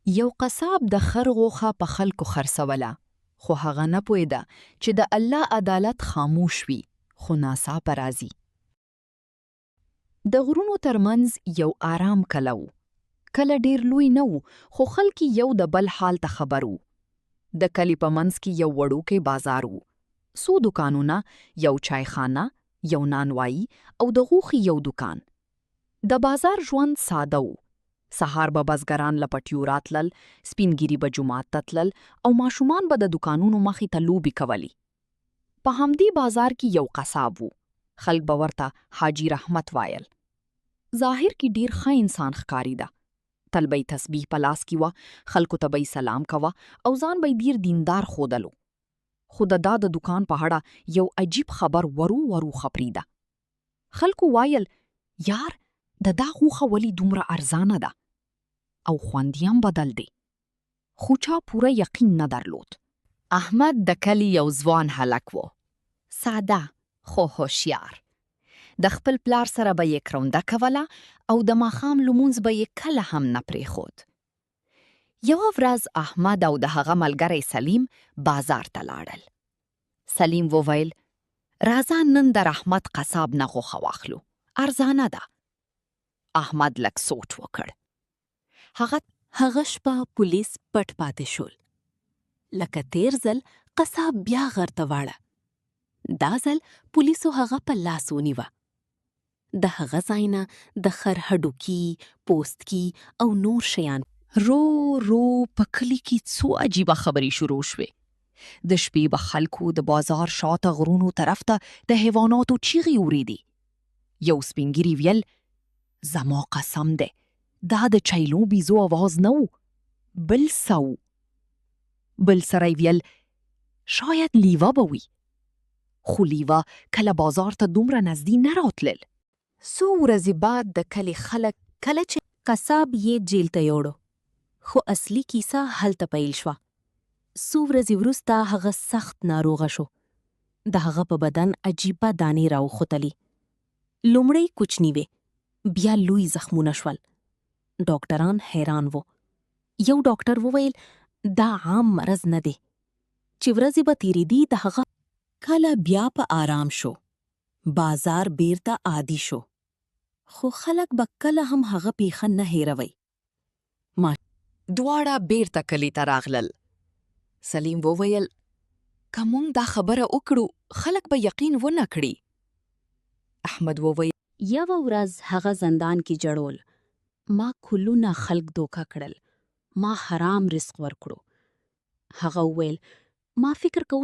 یو قصاب د خر غوښه په خلکو خرڅوله، خو هغه نه پوهېده چې د الله عدالت خاموش وي، خو ناڅاپه راځي. د غرونو ترمنځ یو آرام کلی و. کله ډیر لوی نه و، خو خلک یو د بل حال ته خبر وو. د کلي په منځ کې یو وړوکی بازار و. څو دوکانونه، یو چایخانه، یو نانوایی او د غوښې یو دوکان. د بازار ژوند ساده و. سهار به بزګران له پټیو راتلل، سپینګیري به جومات ته تلل او ماشومان به د دوکانونو مخې ته لوبې کولې. په همدې بازار کې یو قصاب و. خلک به ورته حاجي رحمت وایل. ظاهر کې ډیر ښه انسان ښکارېده. تل به یې تسبیح په لاس کې وه، خلکو ته به یې سلام کوه او ځان به یې ډیر دیندار ښودلو. خو د دوکان په اړه یو عجیب خبر ورو خپریده. خلکو وایل، یار، د دا غوښه ولې دومره ارزانه ده او خوند یې هم بدل دی. خو چا پوره یقین نه درلود. احمد د کلي یو ځوان هلک و. ساده خو هوښیار. د خپل پلار سره به یې کرونده کوله او د ماښام لمونځ به یې کله هم نه پرېښود. یوه ورځ احمد او د هغه ملګری سلیم بازار ته لاړل. سلیم وویل، راځه نن د رحمت قصاب نه غوښه واخلو، ارزانه ده. احمد لږ سوچ وکړ. هغه شپه پولیس پټ پاتې شول. لکه تیر ځل قصاب بیا غر ته واړه. دا ځل پولیسو هغه په لاس ونیوه. د هغه ځای نه د خر هډوکي، پوستکي او نور شیان. رو په کلي کې څو عجیبه خبرې شروع شوې. د شپې به خلکو د بازار شاته غرونو طرف ته د حیواناتو چیغې اورېدې. یو سپینګیري ویل، زما قسم دی، دا د چیلو بیزو آواز نه و، بل څه و. بل سړی ویل، شاید لیوه به وي. خو لیوه کله بازار ته دومره نږدې نه راتلل. څو ورځې بعد د کلي خلک کله چې قصاب یې جیل ته یوړو، خو اصلي کیسه هلته پیل شوه. څو ورځې وروسته هغه سخت ناروغه شو. د هغه په بدن عجیبه دانې راوختلې. لومړی کوچني وې، بیا لوی زخمونه شول. ډاکټران حیران وو. یو ډاکټر وویل، دا عام مرض نه دی، چې ورځې به تیریدي. د هغه کله بیا په آرام شو. بازار بیرته عادي شو. خو خلک به کله هم هغه پیښه نه هیروي. دواړه بیرته کلي ته راغلل. سلیم وویل، که موږ دا خبره وکړو، خلک به یقین ونه کړي. احمد وویل، یوه ورځ هغه زندان کې جړول. ما کلونه خلک دوکه کړل. ما حرام رزق ورکړو. هغه وویل، ما فکر کوم